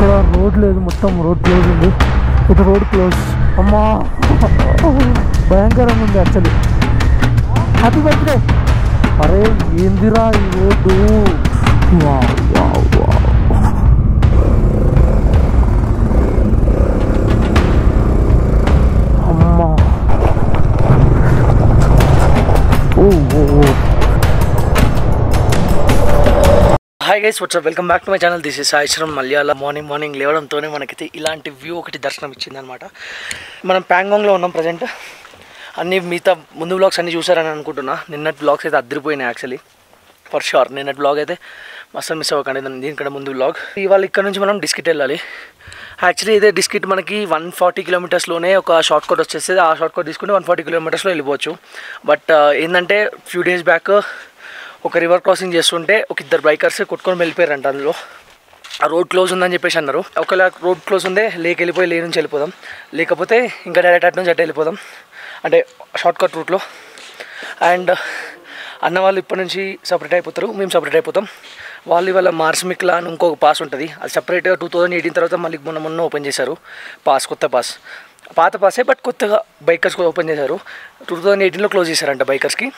ఇక్కడ రోడ్ లేదు, మొత్తం రోడ్ క్లోజ్ ఉంది. ఇటు రోడ్ క్లోజ్. అమ్మా భయంకరంగా ఉంది యాక్చువల్లీ. Happy birthday. అరే ఏందిరా ఈ రోడ్డు. Wow wow wow. అమ్మా ఓ ఓ ఓ. Hi guys, what's up, welcome back to my channel. This is సాయిశ్రం మలయాళ. మార్నింగ్ లేవడంతోనే మనకైతే ఇలాంటి వ్యూ ఒకటి దర్శనం ఇచ్చింది అనమాట. మనం ప్యాంగాంగ్లో ఉన్నాం ప్రజెంట్. అన్ని మిగతా ముందు బ్లాగ్స్ అన్నీ చూసారని అనుకుంటున్నా. నిన్నటి బ్లాగ్స్ అయితే అద్దరిపోయినాయి యాక్చువల్లీ, ఫర్ షూర్. నిన్నటి బ్లాగ్ అయితే అసలు మిస్ అవ్వకండి. దీనికంటే ముందు బ్లాగ్. ఇవాళ ఇక్కడ నుంచి మనం డిస్కిట్ వెళ్ళాలి. యాక్చువల్లీ ఇదే డిస్కిట్ మనకి 140 కిలోమీటర్స్లోనే ఒక షార్ట్ కట్ వచ్చేస్తుంది. ఆ షార్ట్ కట్ తీసుకుంటే 140 కిలోమీటర్స్లో వెళ్ళిపోవచ్చు. బట్ ఏంటంటే ఫ్యూ డేస్ బ్యాక్ ఒక రివర్ క్రాసింగ్ చేస్తుంటే ఒక ఇద్దరు బైకర్స్ కొట్టుకొని వెళ్ళిపోయారంట. అందులో ఆ రోడ్ క్లోజ్ ఉందని చెప్పేసి అన్నారు. ఒకవేళ రోడ్ క్లోజ్ ఉందే లేక్ వెళ్ళిపోయి లే నుంచి వెళ్ళిపోదాం, లేకపోతే ఇంకా డైరెక్ట్ అటు నుంచి అటు వెళ్ళిపోదాం, అంటే షార్ట్ కట్ రూట్లో. అండ్ అన్న వాళ్ళు ఇప్పటి నుంచి సపరేట్ అయిపోతారు, మేము సపరేట్ అయిపోతాం. వాళ్ళు ఇవాళ మార్స్మిక్లా అని ఇంకొక పాస్ ఉంటుంది, అది సపరేట్గా 2018 తర్వాత మళ్ళీ మొన్న ఓపెన్ చేశారు పాస్, కొత్త పాస్. పాత పాసే బట్ కొత్తగా బైకర్స్ ఓపెన్ చేశారు. 2018లో క్లోజ్ చేశారంట బైకర్స్కి.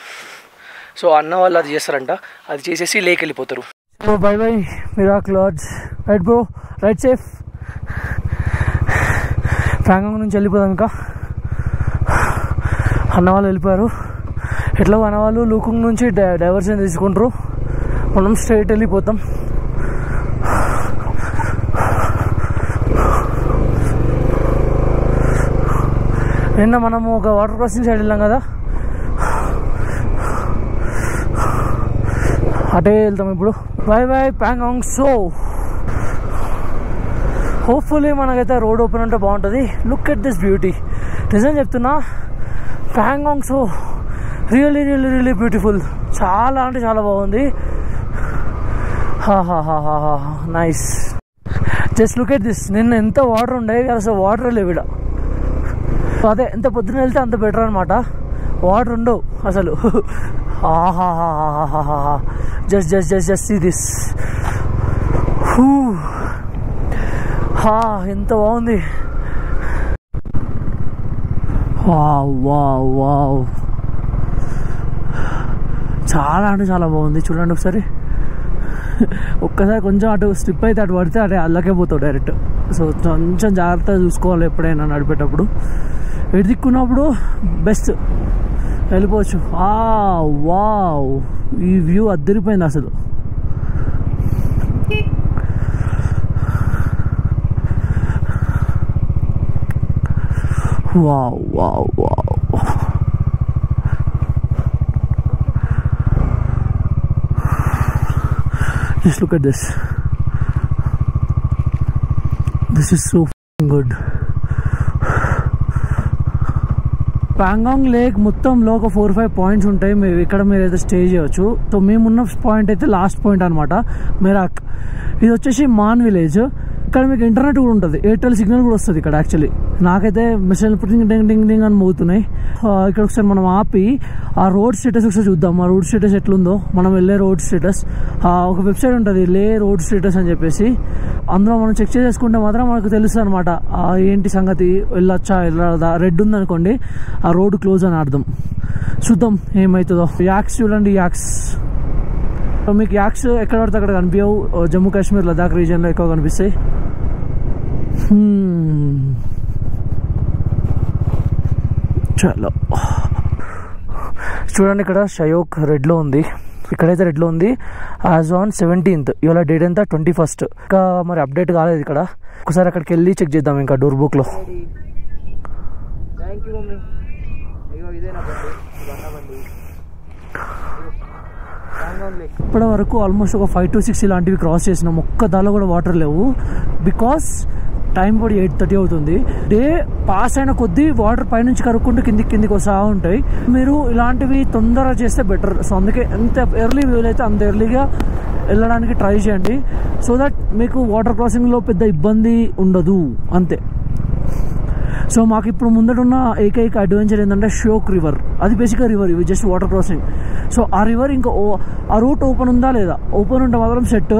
సో అన్న వాళ్ళు అది చేస్తారంట, అది చేసేసి లేక్ వెళ్ళిపోతారు. So bye bye Merak lodge. Right bro, right safe. Pangong నుంచి వెళ్ళిపోదాం. ఇంకా అన్న వాళ్ళు వెళ్ళిపోయారు. ఎట్లా అన్న వాళ్ళు లూకుంగ్ నుంచి డైవర్షన్ తీసుకుంటారు, మనం స్ట్రైట్ వెళ్ళిపోతాం. నిన్న మనము ఒక వాటర్ క్రాసింగ్ సైడ్ వెళ్ళాం కదా, అటే వెళ్తాం ఇప్పుడు. By by Pangong. So hopefully మనకైతే రోడ్ ఓపెన్ ఉంటే బాగుంటుంది. Look at this beauty. నిజం చెప్తున్నా, Pangong so really really really beautiful. చాలా అంటే చాలా బాగుంది. Nice. Just look at this. నిన్న ఎంత వాటర్ ఉండే, అసలు వాటర్ లేవు ఇక్కడ. అదే ఎంత పొద్దున వెళ్తే అంత బెటర్ అనమాట. వాటర్ ఉండవు అసలు. Just see this. ఎంత బాగుంది. Wow wow wow. చాలా అంటే చాలా బాగుంది. చూడండి ఒకసారి. ఒక్కసారి కొంచెం అటు స్లిప్ అయితే అటు పడితే అటే అల్లకే పోతావు డైరెక్ట్. సో కొంచెం జాగ్రత్తగా చూసుకోవాలి ఎప్పుడైనా నడిపేటప్పుడు. ఎటు దిక్కున్నప్పుడు బెస్ట్ వెళ్ళిపోవచ్చు. వావ్, ఈ వ్యూ అద్దరిపోయింది అసలు. Wow wow wow. Just look at this. This is so good. Pangong lake మొత్తంలో ఒక 4-5 పాయింట్స్ ఉంటాయి. ఇక్కడ మీరు అయితే స్టే చేయవచ్చు. సో మేమున్న పాయింట్ అయితే లాస్ట్ పాయింట్ అనమాట, మిరాక్. ఇది వచ్చేసి మాన్ విలేజ్. ఇక్కడ మీకు ఇంటర్నెట్ కూడా ఉంటుంది, ఎయిర్టెల్ సిగ్నల్ కూడా వస్తుంది ఇక్కడ. యాక్చువల్లీ నాకైతే మెసేజ్ డింగ్ డింగ్ డింగ్ అని మోగుతున్నాయి. ఇక్కడ ఒకసారి మనం ఆపి ఆ రోడ్ స్టేటస్ ఒకసారి చూద్దాం. ఆ రోడ్ స్టేటస్ ఎట్లుందో, మనం వెళ్ళే రోడ్ స్టేటస్. ఒక వెబ్సైట్ ఉంటుంది, లే రోడ్ స్టేటస్ అని చెప్పేసి. అందులో మనం చెక్ చేసుకుంటే మాత్రం మనకు తెలుస్తుంది అనమాట ఏంటి సంగతి, వెళ్ళొచ్చా వెళ్ళదా. రెడ్ ఉందనుకోండి ఆ రోడ్ క్లోజ్ అని అర్థం. చూద్దాం ఏమవుతుందో. యాక్స్ చూడండి, యాక్స్. మీకు యాక్స్ ఎక్కడ పడితే అక్కడ కనిపించవు. జమ్మూ కాశ్మీర్, లదాఖ్ రీజియన్లో ఎక్కువ కనిపిస్తాయి. చలో చూడండి, ఇక్కడ షయోక్ రెడ్లో ఉంది. ఇక్కడైతే రెడ్లో ఉంది. As on 17th. ఇవాళ డేట్ ఎంత, 21st. ఇంకా మరి అప్డేట్ కాలేదు ఇక్కడ. ఒకసారి అక్కడికి వెళ్ళి చెక్ చేద్దాం ఇంకా డోర్ బుక్లో. ఇప్పటి వరకు ఆల్మోస్ట్ ఒక 5 to 6 ఇలాంటివి క్రాస్ చేసినాం. ఒక్క దానిలో కూడా వాటర్ లేవు. బికాస్ టైం కూడా 8:30 అవుతుంది. డే పాస్ అయిన కొద్దీ వాటర్ పైనుంచి కరుక్కుంటూ కిందికి వస్తూ ఉంటాయి. మీరు ఇలాంటివి తొందరగా చేస్తే బెటర్. సో అందుకే ఎంత ఎర్లీ వీలైతే అంత ఎర్లీగా వెళ్ళడానికి ట్రై చేయండి. సో దట్ మీకు వాటర్ క్రాసింగ్లో పెద్ద ఇబ్బంది ఉండదు, అంతే. సో మాకు ఇప్పుడు ముందట ఉన్న ఏకైక అడ్వెంచర్ ఏంటంటే షోక్ రివర్. అది బేసిక్గా రివర్, ఇవి జస్ట్ వాటర్ క్రాసింగ్. సో ఆ రివర్ ఇంకా ఆ రూట్ ఓపెన్ ఉందా లేదా, ఓపెన్ ఉంటే మాత్రం సెట్,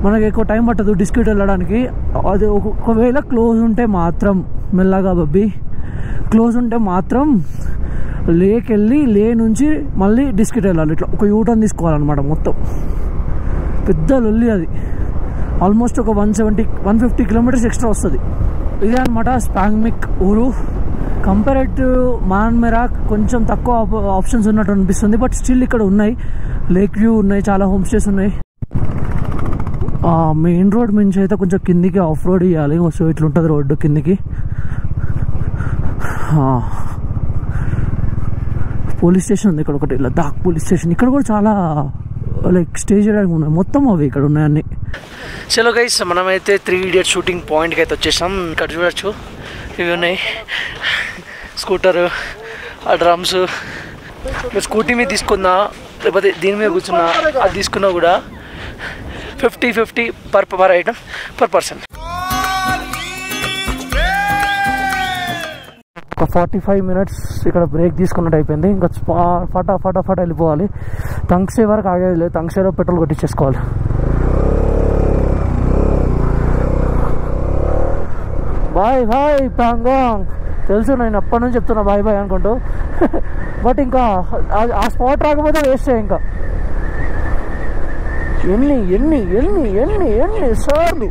మనకి ఎక్కువ టైం పట్టదు డిస్క్యూట్ వెళ్ళడానికి. అది ఒకవేళ క్లోజ్ ఉంటే మాత్రం మెల్లగా బబ్బీ, క్లోజ్ ఉంటే మాత్రం లేక్ వెళ్ళి లే నుంచి మళ్ళీ డిస్క్యూట్ వెళ్ళాలి. ఇట్లా ఒక యూటర్న్ తీసుకోవాలన్నమాట. మొత్తం పెద్ద లొల్లి అది. ఆల్మోస్ట్ ఒక 150 కిలోమీటర్స్ ఎక్స్ట్రా వస్తుంది. ఇదే అనమాట స్పాంగ్మిక్ ఊరు. కంపేర్డ్ టు మాన్మెరాక్ కొంచెం తక్కువ ఆప్షన్స్ ఉన్నట్టు అనిపిస్తుంది, బట్ స్టిల్ ఇక్కడ ఉన్నాయి. లేక్ వ్యూ ఉన్నాయి, చాలా హోమ్ స్టేస్ ఉన్నాయి. మెయిన్ రోడ్ నుంచి అయితే కొంచెం కిందికి ఆఫ్ రోడ్ ఇవ్వాలి. సో ఇట్లుంటుంది రోడ్డు కిందికి. పోలీస్ స్టేషన్ ఉంది ఇక్కడ ఒకటి, లద్దాఖ్ పోలీస్ స్టేషన్. ఇక్కడ కూడా చాలా లైక్ స్టే చేయడానికి ఉన్నాయి, మొత్తం అవి ఇక్కడ ఉన్నాయన్నీ. చలో గైస్, మనమైతే 3 Idiots షూటింగ్ పాయింట్కి అయితే వచ్చేసాం. ఇక్కడ చూడొచ్చు ఇవి ఉన్నాయి, స్కూటరు, ఆ డ్రమ్స్. స్కూటీ మీద తీసుకున్నా లేకపోతే దీని మీద కూర్చున్నా, అది తీసుకున్నా కూడా 50-50 పర్ ఐటమ్ పర్ పర్సన్. ఒక 45 minutes ఇక్కడ బ్రేక్ తీసుకున్నట్టు అయిపోయింది. ఇంకా ఫటాఫట్ వెళ్ళిపోవాలి. తంగ్సే వరకు ఆగేది లేదు, తంగ్సేలో పెట్రోల్ కొట్టించేసుకోవాలి. Bye bye Pangong. తెలుసు, నేను అప్పటి నుంచి చెప్తున్నా బాయ్ బాయ్ అనుకుంటూ, బట్ ఇంకా ఆ స్పాట్ రాకపోతే వేస్ట్. ఇంకా ఎన్ని సార్లు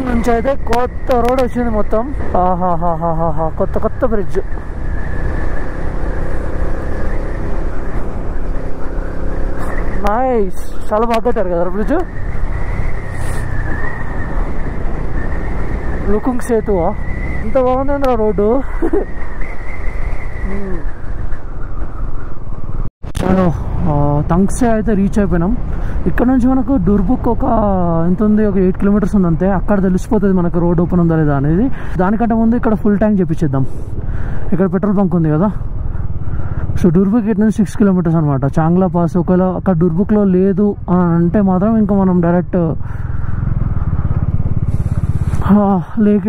నుంచి అయితే కొత్త రోడ్ వచ్చింది మొత్తం. ఆహాహాహాహా, కొత్త బ్రిడ్జ్. నైస్, చాలా బాగా కట్టారు కదా బ్రిడ్జ్. లుకింగ్ సేతు ఇంత బాగుంది రోడ్డు. చలో తంగ్సే అయితే రీచ్ అయిపోయినాం. ఇక్కడ నుంచి మనకు డుర్బుక్ ఒక ఎంత ఉంది, ఒక 8 kilometers ఉంది అంతే. అక్కడ తెలిసిపోతుంది మనకు రోడ్ ఓపెన్ ఉందా లేదా అనేది. దానికంటే ముందు ఇక్కడ ఫుల్ ట్యాంక్ చేపించేద్దాం. ఇక్కడ పెట్రోల్ బంక్ ఉంది కదా. సో డుర్బుక్ ఇటు నుంచి 6 kilometers అనమాట. చాంగ్లా పాస్. ఒకవేళ అక్కడ డుర్బుక్లో లేదు అని అంటే మాత్రం ఇంకా మనం డైరెక్ట్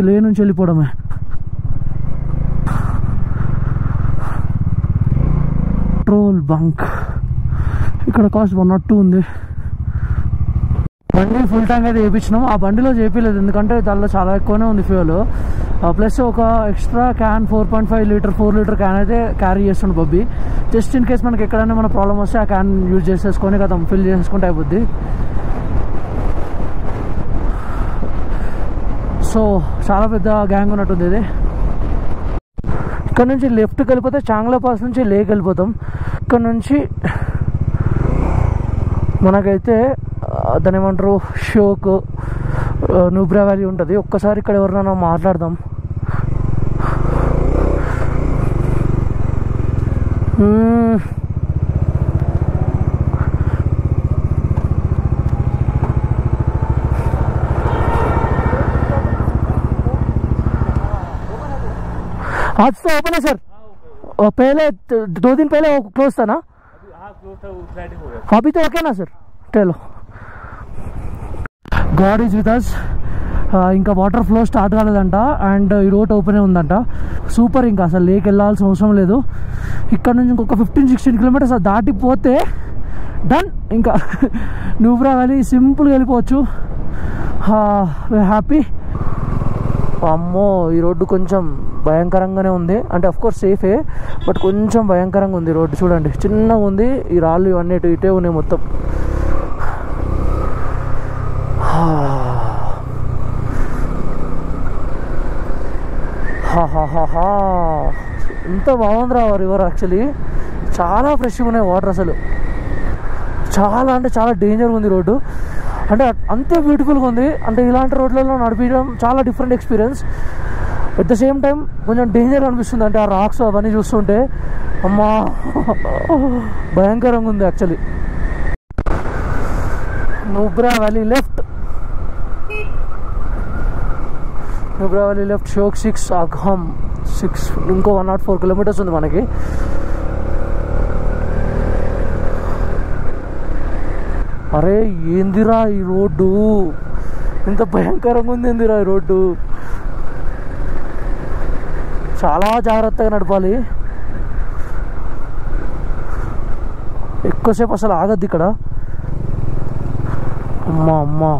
లే నుంచి వెళ్ళిపోవడమే. పెట్రోల్ బంక్ ఇక్కడ కాస్ట్ 102 ఉంది. బండి ఫుల్ ట్యాంక్ అయితే చేయించినాం. ఆ బండిలో చేపించలేదు ఎందుకంటే దానిలో చాలా ఎక్కువనే ఉంది ఫ్యూయల్. ప్లస్ ఒక extra can 4.5 litre 4 litre can అయితే క్యారీ చేస్తుండే బబ్బీ. జస్ట్ ఇన్ కేస్ మనకి ఎక్కడైనా మన ప్రాబ్లమ్ వస్తే ఆ క్యాన్ యూజ్ చేసేసుకొని కదా ఫిల్ చేసేసుకుంటే అయిపోద్ది. సో చాలా పెద్ద గ్యాంగ్ ఉన్నట్టుంది ఇది. ఇక్కడ నుంచి లెఫ్ట్కి వెళ్ళిపోతే చాంగ్లా పాస్ నుంచి లేక్ వెళ్ళిపోతాం. ఇక్కడ నుంచి మనకైతే దాని ఏమంటారు షోక్ నూబ్రా వ్యాలీ ఉంటుంది. ఒక్కసారి ఇక్కడ ఎవరినైనా మాట్లాడదాం. आज तो ओपन है सर, पहले 2 दिन पहले वो क्लोज था ना? अभी तो ओके ना सर? चलो, God is with us. ఇంకా వాటర్ ఫ్లో స్టార్ట్ కాలేదంట అండ్ ఈ రోడ్ ఓపెన్ ఉందంట. సూపర్. ఇంకా అసలు లేక్ వెళ్ళాల్సిన అవసరం లేదు. ఇక్కడ నుంచి ఇంకొక 15-16 kilometers దాటిపోతే డన్. ఇంకా నూబ్రా వ్యాలీ సింపుల్గా వెళ్ళిపోవచ్చు. హ్యాపీ. అమ్మో, ఈ రోడ్డు కొంచెం భయంకరంగానే ఉంది. అంటే అఫ్కోర్స్ సేఫే, బట్ కొంచెం భయంకరంగా ఉంది రోడ్డు. చూడండి, చిన్నగా ఉంది. ఈ రాళ్ళు ఇవన్నీ ఇటే ఉన్నాయి మొత్తం. ఎంత బాగుంది రా రివర్. యాక్చువల్లీ చాలా ఫ్రెష్గా ఉన్నాయి వాటర్. అసలు చాలా అంటే చాలా డేంజర్గా ఉంది రోడ్డు. అంటే అంతే బ్యూటిఫుల్గా ఉంది. అంటే ఇలాంటి రోడ్లలో నడిపించడం చాలా different experience. At the same time కొంచెం డేంజర్ అనిపిస్తుంది. అంటే ఆ రాక్స్ అవన్నీ చూస్తుంటే అమ్మా భయంకరంగా ఉంది actually. Nubra valley left, Nubra valley left, Shyok 6, Agham 6. ఇంకో 104 kilometers ఉంది మనకి. అరే ఏందిరా ఈ రోడ్డు, ఇంత భయంకరంగా ఉంది ఏందిరా ఈ రోడ్డు. చాలా జాగ్రత్తగా నడపాలి. ఎక్కువసేపు అసలు ఆగద్దు ఇక్కడ. అమ్మా అమ్మా,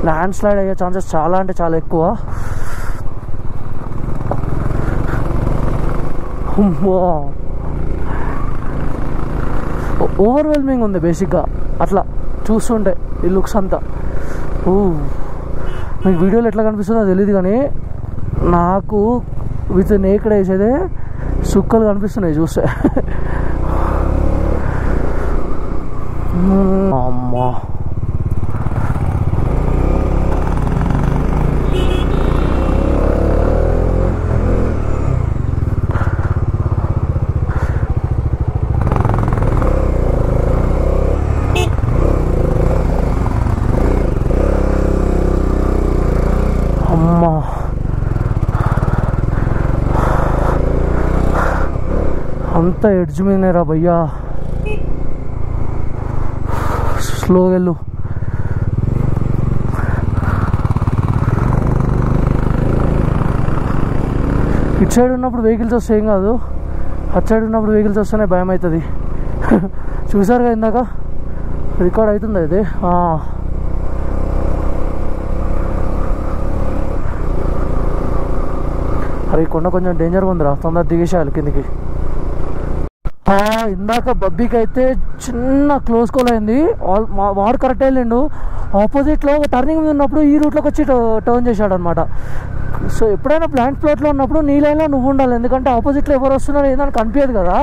ల్యాండ్ స్లైడ్ అయ్యే ఛాన్సెస్ చాలా అంటే చాలా ఎక్కువ. ఓవర్వెల్మింగ్ ఉంది బేసిక్గా అట్లా చూస్తుంటే ఈ లుక్స్ అంతా. మీకు వీడియోలో ఎట్లా కనిపిస్తుందో తెలియదు కానీ నాకు విత్ నేకెడ్ వేసేదే సుక్కలు కనిపిస్తున్నాయి చూస్తే. అమ్మా, అమ్మా, అంత ఎడ్జ్ మీదనేరా భయ్యా. స్లోగా వెళ్ళు. ఇటు సైడ్ ఉన్నప్పుడు వెహికల్స్ వస్తే ఏం కాదు, అటు సైడ్ ఉన్నప్పుడు వెహికల్స్ వస్తేనే భయం అవుతుంది. చూసారు కదా ఇందాక రికార్డ్ అవుతుంది అది. అరే కొండ కొంచెం డేంజర్గా ఉందిరా, తొందర దిగేసేయాలి కిందికి. ఇందాక బబ్బీకి అయితే చిన్న క్లోజ్ కాల్ అయింది. వాడు కరెక్ట్ వెళ్ళిండు, ఆపోజిట్లో టర్నింగ్ మీద ఉన్నప్పుడు ఈ రూట్లోకి వచ్చి టర్న్ చేశాడు అనమాట. సో ఎప్పుడైనా ప్లాంట్ ప్లాట్లో ఉన్నప్పుడు నీ లైన్లో నువ్వు ఉండాలి, ఎందుకంటే ఆపోజిట్లో ఎవరు వస్తున్నారో ఏందని కనిపించదు కదా.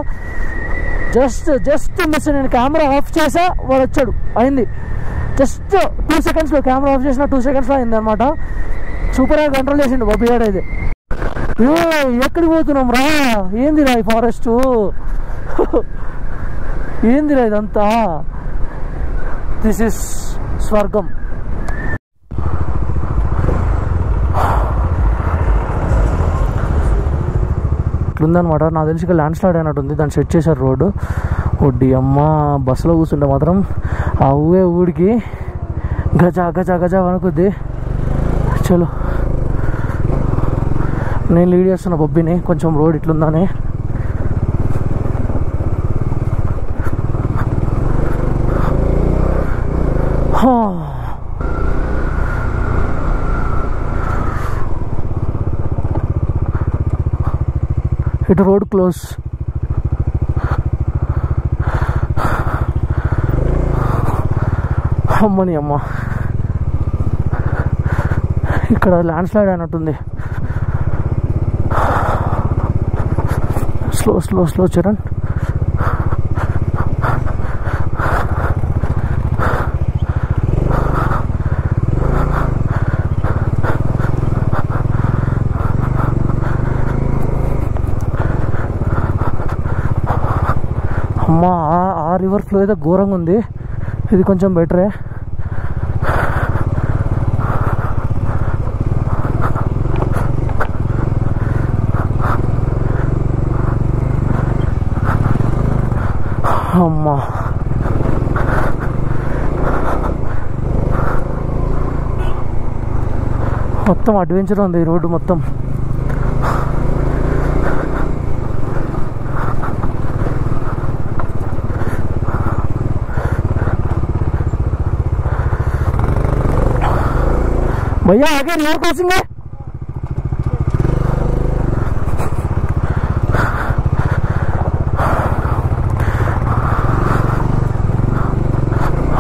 Just miss. నేను కెమెరా ఆఫ్ చేసా, వాడు వచ్చాడు, అయింది. జస్ట్ 2 secondsలో కెమెరా ఆఫ్ చేసిన 2 secondsలో అయింది అనమాట. సూపర్గా కంట్రోల్ చేసిండు బబ్బీ గారు అయితే. ఎక్కడికి పోతున్నాం రా, ఏందిరా ఈ ఫారెస్ట్, ఏందిరా ఇదంతా. దిస్ ఇస్ స్వర్గం. ఇట్లుందనమాట. నాకు తెలిసి ల్యాండ్ స్లైడ్ అయినట్టుంది, దాన్ని సెట్ చేశారు రోడ్డు. ఒడ్డి అమ్మ, బస్సులో కూర్చుంటే మాత్రం ఆ ఊడికి గజా గజా గజా అనుకుద్ది. చలో, నేను లీడ్ చేస్తున్న బొబ్బిని కొంచెం రోడ్ ఇట్లుందని. ఇటు రోడ్ క్లోజ్. అమ్మని అమ్మ, ఇక్కడ ల్యాండ్ స్లైడ్ అయినట్టుంది. Slow slow slow Charan. అమ్మా, ఆ రివర్ ఫ్లో అయితే ఘోరంగా ఉంది, ఇది కొంచెం బెటరే. అమ్మా, మొత్తం అడ్వెంచర్ ఉంది ఈ రోడ్డు మొత్తం. भैया आगे रिवर क्रॉसिंग है।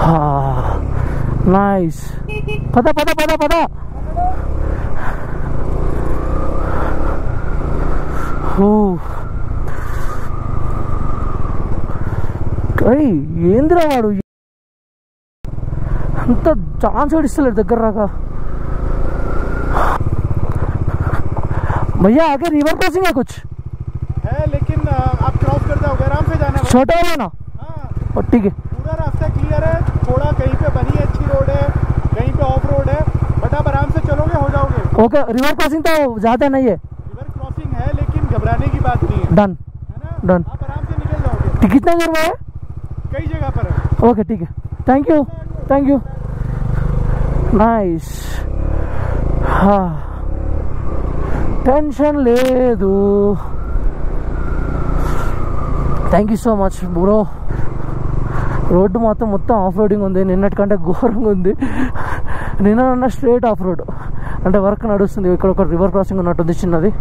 हाँ नाइस, पता पता पता पता। ఏందిరా వాడు అంత ఛాన్స్ ఇస్తలేడు దగ్గర రాక। भैया आगे रिवर क्रॉसिंग है कुछ है, लेकिन आप क्रॉस कर जाओगे, आराम से जाना है। छोटा वाला ना? हाँ ठीक है, पूरा रास्ता क्लियर है, थोड़ा कहीं पे बनी है अच्छी रोड है, कहीं पे ऑफ रोड है, बट आप आराम से चलोगे हो जाओगे। ओके, रिवर क्रॉसिंग तो ज़्यादा नहीं है। रिवर क्रॉसिंग है लेकिन घबराने की बात नहीं है। डन है ना, डन। आप आराम से निकल जाओगे। कितना दूर में है? कई जगह पर है। ओके ठीक है, thank you thank you, nice. हाँ टेंशन లేదు। Thank you so much bro. Road మొత్తం ఆఫ్ రోడింగ్ ఉంది, నిన్నటికంటే ఘోరంగా ఉంది. నిన్న స్ట్రేట్ ఆఫ్ రోడ్ అంటే వర్క్ నడుస్తుంది. ఇక్కడ ఒక రివర్ క్రాసింగ్ ఉన్నట్టుంది చిన్నది.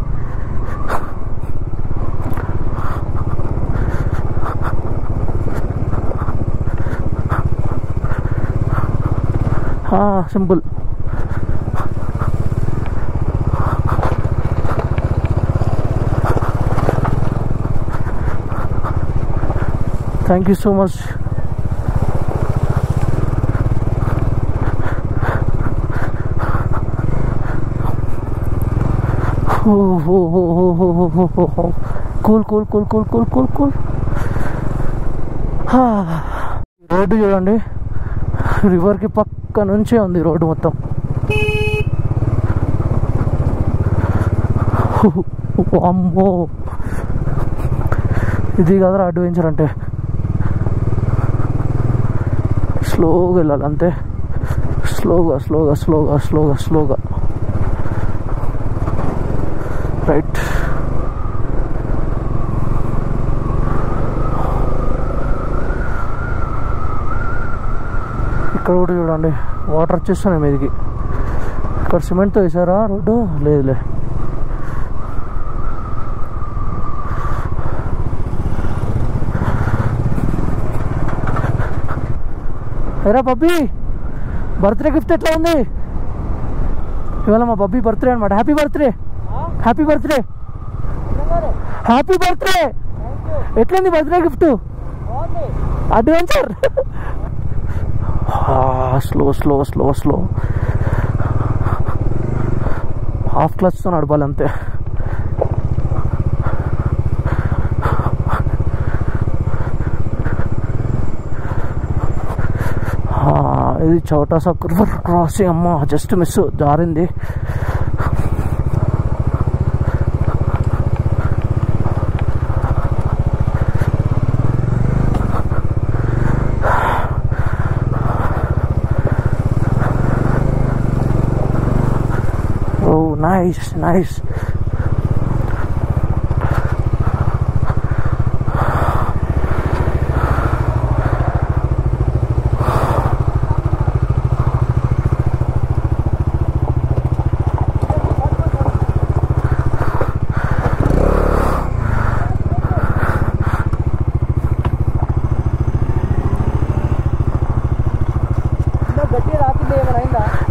Simple. Thank you so much. Cool cool cool cool cool cool cool. Road చూడండి, రివర్కి పక్క నుంచే ఉంది రోడ్డు మొత్తం. అమ్మో, ఇది కదరా అడ్వెంచర్ అంటే. స్లోగా వెళ్ళాలి అంతే, స్లోగా స్లోగా స్లోగా స్లోగా స్లోగా. రైట్. ఇక్కడ కూడా చూడండి వాటర్ వచ్చేస్తున్నాయి మీదికి. ఇక్కడ సిమెంట్తో వేసారా రోడ్డు? లేదులే. ఎరా బబ్బీ, బర్త్డే గిఫ్ట్ ఎట్లా ఉంది? ఇవాళ మా బబ్బీ బర్త్డే అనమాట. Happy birthday, happy birthday, happy birthday. ఎట్లుంది birthday gift? Adventure. Slow slow slow slow, half క్లచ్తో నడపాలి అంతే. ఇది చోటా సా రివర్ క్రాసింగ్. అమ్మ జస్ట్ మిస్, జారింది. Nice, nice.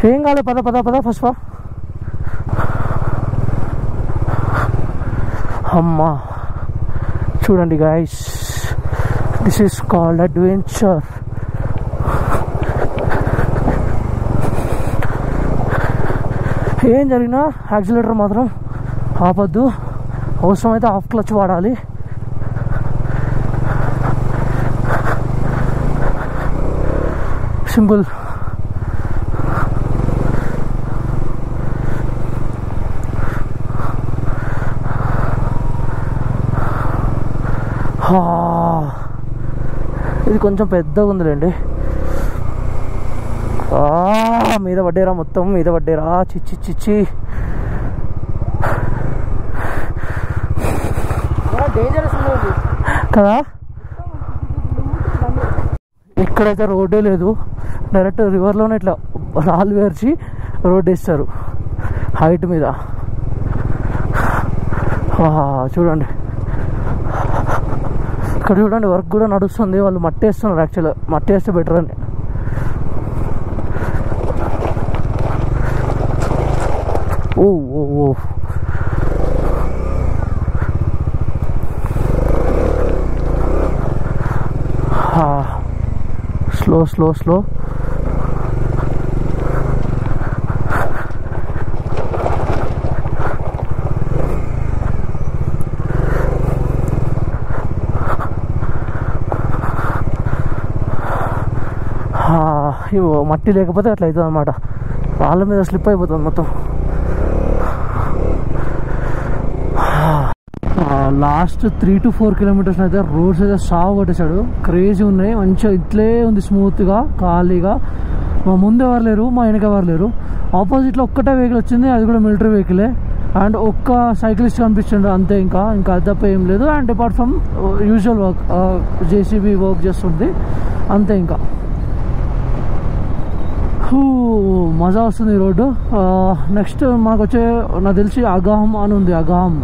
ఏం కాలే, పద పద పద ఫస్ట్. అమ్మా చూడండి guys, this is called adventure. ఏం జరిగినా యాక్సిలేటర్ మాత్రం ఆపద్దు, అవసరమైతే హాఫ్ క్లచ్ వాడాలి. సింపుల్. ఇది కొంచెం పెద్దగా ఉందిలేండి. మీద పడ్డేరా, మొత్తం మీద పడ్డేరా. చిచ్చి చిచ్చి, కదా. ఇక్కడైతే రోడ్డే లేదు, డైరెక్ట్ రివర్లోనే ఇట్లా రాళ్ళు వేర్చి రోడ్ వేస్తారు హైట్ మీద. చూడండి ఇక్కడ చూడండి, వర్క్ కూడా నడుస్తుంది. వాళ్ళు మట్టి వేస్తున్నారు. యాక్చువల్గా మట్టి వేస్తే బెటర్ అని. ఓ ఓ ఓ, స్లో స్లో స్లో. మట్టి లేకపోతే అట్లా అవుతుంది అన్నమాట, రాళ్ళ మీద స్లిప్ అయిపోతుంది మొత్తం. లాస్ట్ 3 to 4 kilometers అయితే రోడ్స్ అయితే సాగు కొట్టేశాడు. క్రేజీ ఉన్నాయి, మంచిగా ఇట్లే ఉంది స్మూత్గా ఖాళీగా. మా ముందు ఎవరు లేరు, మా వెనక ఎవరు లేరు. ఆపోజిట్లో ఒక్కటే వెహికల్ వచ్చింది, అది కూడా మిలిటరీ వెహికలే. అండ్ ఒక్క సైక్లిస్ట్ కనిపించిండు అంతే, ఇంకా అది తప్ప ఏం లేదు. And apart from usual work, JCB work చేస్తుంది అంతే. ఇంకా మజా వస్తుంది ఈ రోడ్డు. నెక్స్ట్ మనకు వచ్చే నాకు తెలిసి అగాహం అని ఉంది, అగాహం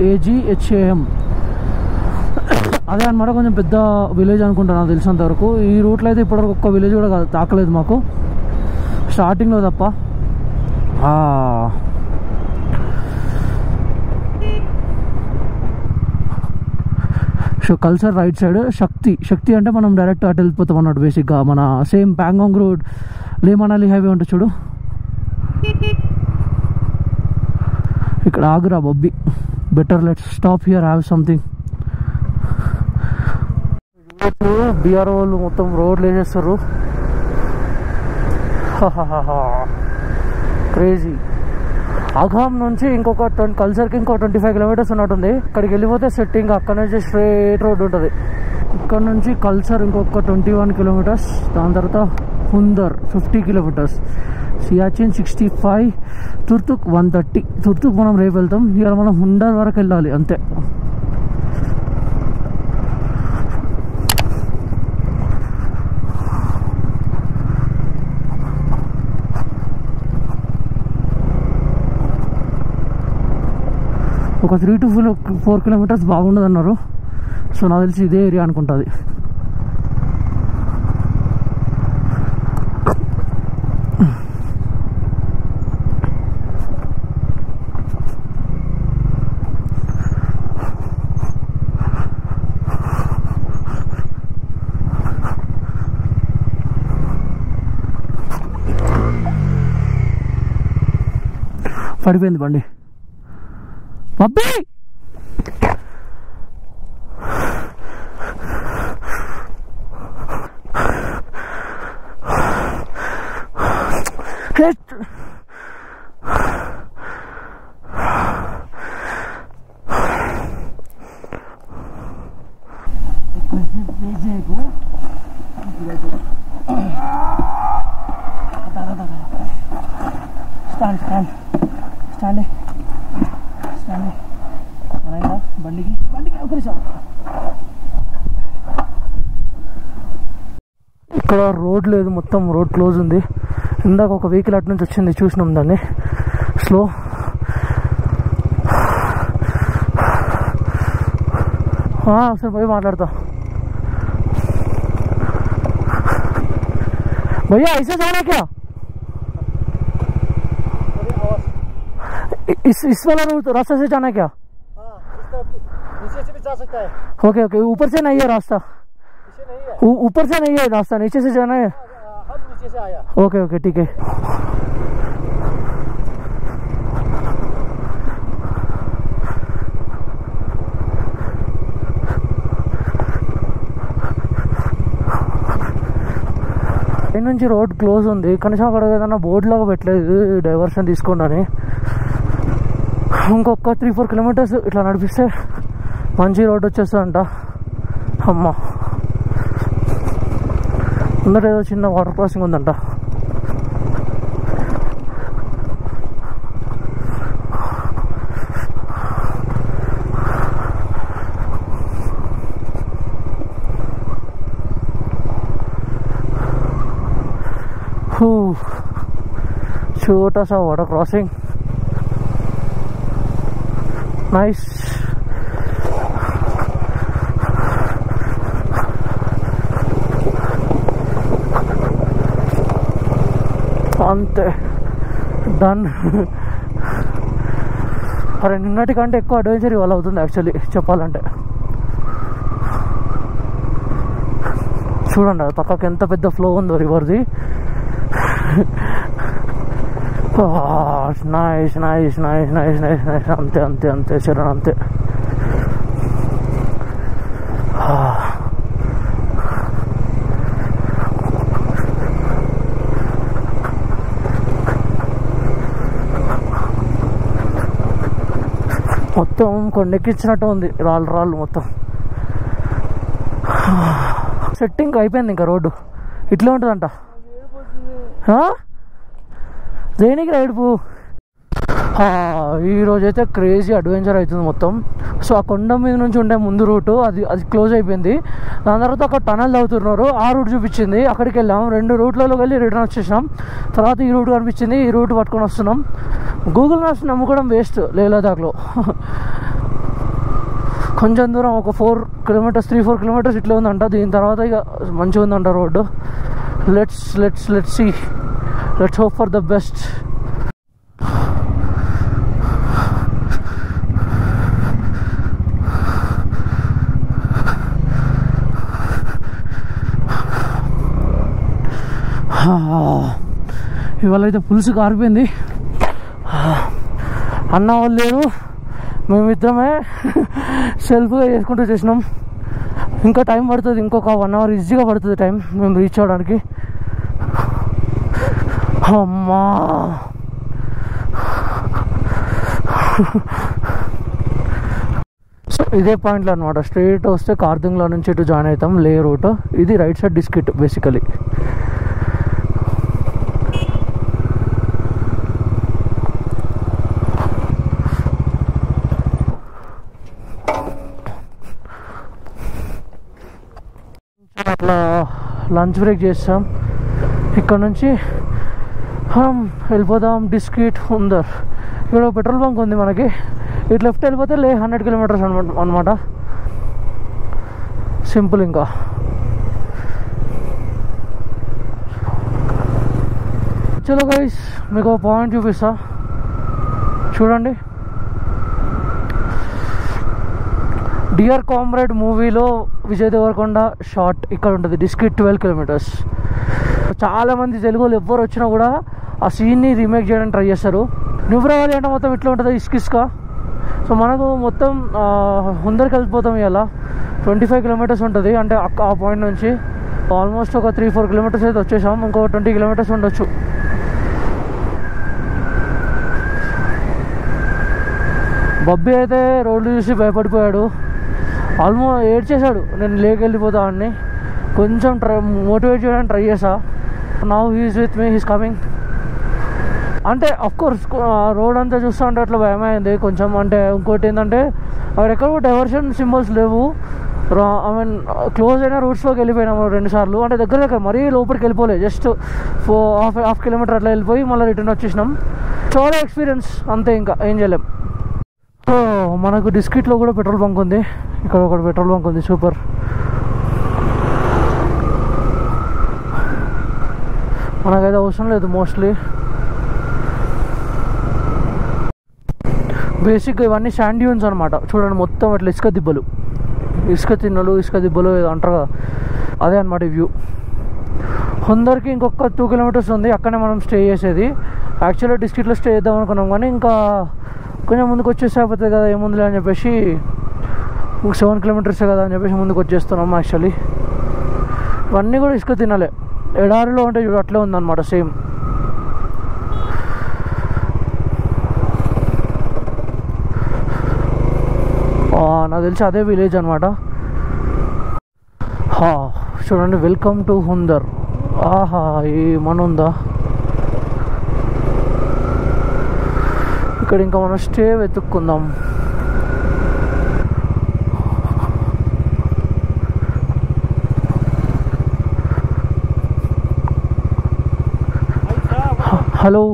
AGHAM అదే అనమాట. కొంచెం పెద్ద విలేజ్ అనుకుంటాను నాకు తెలిసినంత వరకు. ఈ రూట్లో అయితే ఇప్పటివరకు ఒక్క విలేజ్ కూడా తాకలేదు మాకు, స్టార్టింగ్లో తప్ప. సో కల్చర్ రైట్ సైడ్, శక్తి అంటే మనం డైరెక్ట్ అటు వెళ్ళిపోతాం అన్నట్టు. బేసిక్గా మన సేమ్ ప్యాంగాంగ్ రోడ్ లే మనాలి హైవే ఉంటుంది చూడు, ఇక్కడ ఆగురా Bobby. Better let's stop here, have something. BR వాళ్ళు మొత్తం రోడ్లు వేసేస్తారు, క్రేజీ. అగామ్ నుంచి ఇంకొక కల్చర్కి ఇంకో 25 కిలోమీటర్స్ ఉన్నట్టుంది. ఇక్కడికి వెళ్ళిపోతే సెట్టింగ్, అక్కడ నుంచి స్ట్రేట్ రోడ్ ఉంటుంది. ఇక్కడ నుంచి కల్చర్ ఇంకొక 21 కిలోమీటర్స్, దాని తర్వాత హుందర్ 50 కిలోమీటర్స్, సియాచిన్ 65, తుర్తుక్ 130. తుర్తుక్ మనం రేపు వెళ్తాం, ఇవాళ మనం హుందర్ వరకు వెళ్ళాలి అంతే. ఒక 3 to 4 కిలోమీటర్స్ బాగుండదు అన్నారు. సో నాకు తెలిసి ఇదే ఏరియా అనుకుంటుంది. పడిపోయింది బండి అబ్బే. ఇక్కడ రోడ్ లేదు, మొత్తం రోడ్ క్లోజ్ ఉంది. ఇందాక ఒక వెహికల్ అటు నుంచి వచ్చింది, చూసినాం దాన్ని స్లో. ఒకసారి పోయి మాట్లాడతా. भैया ऐसे जाना क्या? इस वाला रास्ते से जाना क्या? नीचे से भी जा सकता है। ओके ओके, ऊपर से नहीं है रास्ता, ऊपर से नहीं है रास्ता, नीचे से जाना है। हम नीचे से आया। ओके ओके ठीक है। నుంచి రోడ్ క్లోజ్ ఉంది, కనీసం అక్కడ ఏదైనా బోర్డు లాగా పెట్టలేదు డైవర్షన్ తీసుకోండి అని. ఇంకొక 3-4 కిలోమీటర్స్ ఇట్లా నడిపిస్తే మంచి రోడ్ వచ్చేస్తుందంట. అమ్మ, ముందట ఏదో చిన్న వాటర్ క్రాసింగ్ ఉందంట. छोटा सा वाटर क्रॉसिंग, नाइस. అంతే, డన్. అరే నిన్నటికంటే ఎక్కువ అడ్వెంచర్ ఇవాళ అవుతుంది యాక్చువల్లీ చెప్పాలంటే. చూడండి అది పక్కకి ఎంత పెద్ద ఫ్లో ఉందో రివర్ది. Nice nice nice nice nice nice. అంతే అంతే అంతే చరణ్, అంతే. మొత్తం కొండెక్కించినట్టు ఉంది, రాళ్ళు రాళ్ళు మొత్తం. సెట్టింగ్ అయిపోయింది, ఇంకా రోడ్డు ఇట్లా ఉంటుందంట. దేనికి రైడ్ పో ఈరోజైతే క్రేజీ అడ్వెంచర్ అవుతుంది మొత్తం. సో ఆ కొండ మీద నుంచి ఉండే ముందు రూటు అది క్లోజ్ అయిపోయింది. దాని తర్వాత అక్కడ టనల్ అవుతున్నారు, ఆ రూట్ చూపించింది, అక్కడికి వెళ్ళాం. 2 రూట్లలో వెళ్ళి రిటర్న్ వచ్చేసాం. తర్వాత ఈ రూట్ కనిపించింది, ఈ రూట్ పట్టుకొని వస్తున్నాం. గూగుల్ మ్యాప్స్ నమ్ముకోవడం వేస్ట్. లేహ్ లదాఖ్లో కొంచెం దూరం ఒక 4 కిలోమీటర్స్ 3-4 కిలోమీటర్స్ ఇట్లా ఉందంట. దీని తర్వాత ఇక మంచిగా ఉందంట road. Let's see, let's hope for the best. ఇవాళ అయితే పులుసు కారిపోయింది. అన్న వాళ్ళు లేరు, మేమిద్దరమే సెల్ఫ్గా చేసుకుంటూ చేసినాం. ఇంకా టైం పడుతుంది, ఇంకొక 1 అవర్ ఈజీగా పడుతుంది టైం మేము రీచ్ అవ్వడానికి. అమ్మా సో ఇదే పాయింట్లో అనమాట. స్ట్రైట్ వస్తే కార్దుంగ్లా నుంచి ఇటు జాయిన్ అవుతాం, లే రూట్. ఇది రైట్ సైడ్ డిస్కిట్ బేసికలీ. అట్లా లంచ్ బ్రేక్ చేస్తాం. ఇక్కడ నుంచి వెళ్ళిపోదాం డిస్కిట్ హుందర్. ఇక్కడ పెట్రోల్ బంక్ ఉంది మనకి. ఇటు లెఫ్ట్ వెళ్ళిపోతే 100 కిలోమీటర్స్ అనమాట. సింపుల్. ఇంకా చలో గైస్, మీకు ఒక పాయింట్ చూపిస్తా చూడండి. డియర్ కామ్రేడ్ మూవీలో విజయ్ దేవరకొండ షార్ట్ ఇక్కడ ఉంటుంది, డిస్కిట్ 12 కిలోమీటర్స్. చాలామంది తెలుగు వాళ్ళు ఎవ్వరు వచ్చినా కూడా ఆ సీన్ని రీమేక్ చేయడానికి ట్రై చేస్తారు. నువ్వురావాలి అంటే మొత్తం ఇట్లా ఉంటుంది, ఇసుక. సో మనకు మొత్తం హుందర్కి వెళ్ళిపోతాం. ఇలా 25 కిలోమీటర్స్ ఉంటుంది. అంటే ఆ పాయింట్ నుంచి ఆల్మోస్ట్ ఒక 3-4 కిలోమీటర్స్ అయితే వచ్చేసాం. ఇంకో 20 కిలోమీటర్స్ ఉండొచ్చు. బబ్బీ అయితే రోడ్లు చూసి భయపడిపోయాడు, ఆల్మోస్ట్ ఏడ్చేశాడు. నేను లేకెళ్ళిపోతా అని కొంచెం మోటివేట్ చేయడానికి ట్రై చేసా. Now he's with me, he's coming. అంటే అఫ్కోర్స్ రోడ్ అంతా చూస్తూ ఉంటే అట్లా భయమైంది కొంచెం. అంటే ఇంకోటి ఏంటంటే అక్కడ ఎక్కడ డైవర్షన్ సింబల్స్ లేవు. ఐ మీన్ క్లోజ్ అయిన రూట్స్లోకి వెళ్ళిపోయినాము 2 సార్లు. అంటే దగ్గర మరీ లోపలికి వెళ్ళిపోలేదు, జస్ట్ హాఫ్ కిలోమీటర్ అట్లా వెళ్ళిపోయి మళ్ళీ రిటర్న్ వచ్చేసినాం. చాలా ఎక్స్పీరియన్స్ అంతే, ఇంకా ఏం చేయలేం. సో మనకు డిస్కిట్లో కూడా పెట్రోల్ బంక్ ఉంది. ఇక్కడ ఒక పెట్రోల్ బంక్ ఉంది, సూపర్. మనకైతే అవసరం లేదు మోస్ట్లీ. బేసిక్గా ఇవన్నీ శాండ్ డ్యూన్స్ అనమాట. చూడండి మొత్తం అట్లా ఇసుక దిబ్బలు ఏదో అంటారు కదా, అదే అనమాట ఈ వ్యూ. హుందర్కి ఇంకొక 2 కిలోమీటర్స్ ఉంది, అక్కడనే మనం స్టే చేసేది. యాక్చువల్గా డిస్కిట్లో స్టే చేద్దాం అనుకున్నాం, కానీ ఇంకా కొంచెం ముందుకు వచ్చేసి అయిపోతుంది కదా, ఏముందిలే అని చెప్పేసి 7 కిలోమీటర్సే కదా అని చెప్పేసి ముందుకు వచ్చేస్తున్నాం. యాక్చువల్లీ ఇవన్నీ కూడా ఇసుక తినాలే, ఎడారిలో ఉంటే చూడు అట్లే ఉందన్నమాట సేమ్. నాకు తెలిసి అదే విలేజ్ అనమాట. చూడండి, వెల్కమ్ టు హుందర్. ఆహా, ఏమనుందా ఇక్కడ. ఇంకా మనం స్టే వెతుక్కుందాం. हेलो,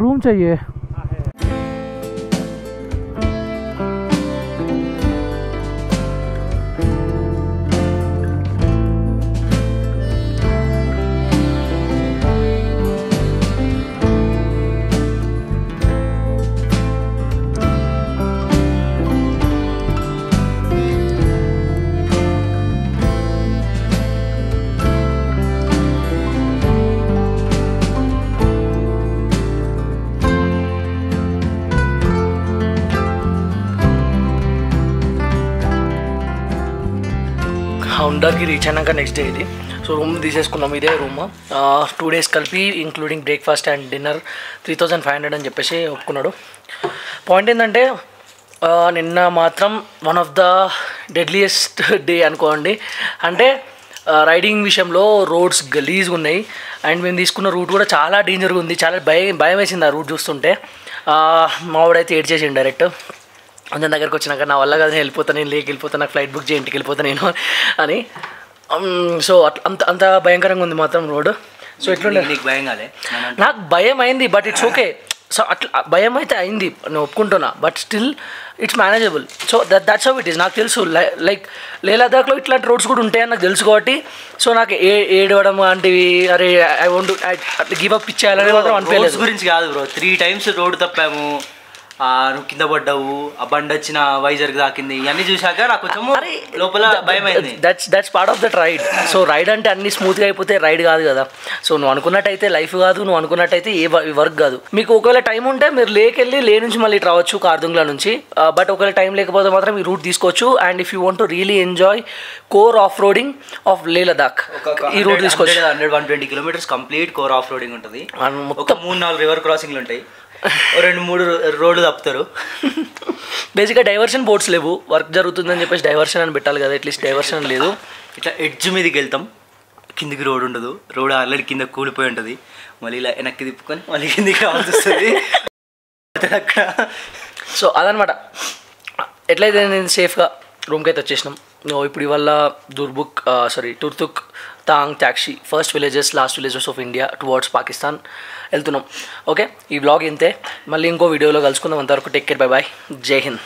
रूम चाहिए। హుండర్కి రీచ్ అయినాక నెక్స్ట్ డే ఇది. సో రూమ్ తీసేసుకున్నాం, ఇదే రూమ్. 2 days కలిపి ఇంక్లూడింగ్ బ్రేక్ఫాస్ట్ అండ్ డిన్నర్ 3500 అని చెప్పేసి ఒప్పుకున్నాడు. పాయింట్ ఏంటంటే నిన్న మాత్రం one of the deadliest day అనుకోండి. అంటే రైడింగ్ విషయంలో రోడ్స్ గలీజ్గా ఉన్నాయి, అండ్ మేము తీసుకున్న రూట్ కూడా చాలా డేంజర్గా ఉంది. చాలా భయం వేసింది ఆ రూట్ చూస్తుంటే. మావాడైతే ఏడ్ చేసిండు డైరెక్ట్. అందరి దగ్గరకు వచ్చినాక నా వల్ల కదా నేను వెళ్ళిపోతాను, నేను లేకి వెళ్ళిపోతాను, నాకు ఫ్లైట్ బుక్ చేయి, ఇంటికి వెళ్ళిపోతాను నేను అని. సో అంత అంత భయంకరంగా ఉంది మాత్రం రోడ్. సో ఎట్లుండే నీకు భయం కాలే? నాకు భయం అయింది, బట్ ఇట్స్ ఓకే. సో అట్లా భయం అయితే అయింది, నేను ఒప్పుకుంటున్నా, but still it's manageable. So that's how it is. నాకు తెలుసు లైక్ లేహ్ లదాఖ్లో ఇట్లాంటి రోడ్స్ కూడా ఉంటాయని నాకు తెలుసు కాబట్టి, సో నాకు ఏడవడం లాంటివి, అరే ఐ వాంట్ గివ్ అప్ ఇచ్చేయాలని మాత్రం అనిపించలేదు. గురించి కాదు బ్రో, 3 times రోడ్డు తప్పాము, నువ్వు కింద పడ్డావు, ఆ బండి వచ్చిన వైజర్కి తాకింది, ఇవన్నీ చూసాక నాకు కొంచెం లోపల భయం అయింది. That's part of that ride. So ride అంటే అన్ని స్మూత్గా అయిపోతే రైడ్ కాదు కదా. సో నువ్వు అనుకున్నట్టయితే లైఫ్ కాదు, నువ్వు అనుకున్నట్టయితే ఏ వర్క్ కాదు. మీకు ఒకవేళ టైం ఉంటే మీరు లేకెళ్ళి లే నుంచి మళ్ళీ రావచ్చు కార్దుంగ్లా నుంచి. బట్ ఒకవేళ టైం లేకపోతే మాత్రం ఈ రూట్ తీసుకోవచ్చు. And if you want to really enjoy core off roading of Leh Ladakh, ఈ రూట్ తీసుకోవచ్చు. 120 kilometers complete core off roading ఉంటుంది. మొత్తం 3-4 రివర్ క్రాసింగ్లు ఉంటాయి, 2-3 రోడ్లు తప్పుతారు. బేసిక్గా డైవర్షన్ బోర్డ్స్ లేవు, వర్క్ జరుగుతుందని చెప్పేసి డైవర్షన్ అని పెట్టాలి కదా, అట్లీస్ట్ డైవర్షన్ లేదు. ఇట్లా ఎడ్జ్ మీదకి వెళ్తాం, కిందికి రోడ్ ఉండదు, రోడ్ ఆల్రెడీ కింద కూలిపోయి ఉంటుంది, మళ్ళీ ఇలా వెనక్కి తిప్పుకొని మళ్ళీ కిందికి రావాల్సి వస్తుంది అక్కడ. సో అదనమాట. ఎట్లయితే నేను సేఫ్గా రూమ్కి అయితే వచ్చేసినాం. ఇప్పుడు ఇవాళ Turtuk, Thang, Tyakshi, first villages, last villages of India towards Pakistan వెళ్తున్నాం. ఓకే, ఈ వ్లాగ్ ఇంతే. మళ్ళీ ఇంకో వీడియోలో కలుసుకుందాం. అంతవరకు టేక్ కేర్, బై బాయ్, జై హింద్.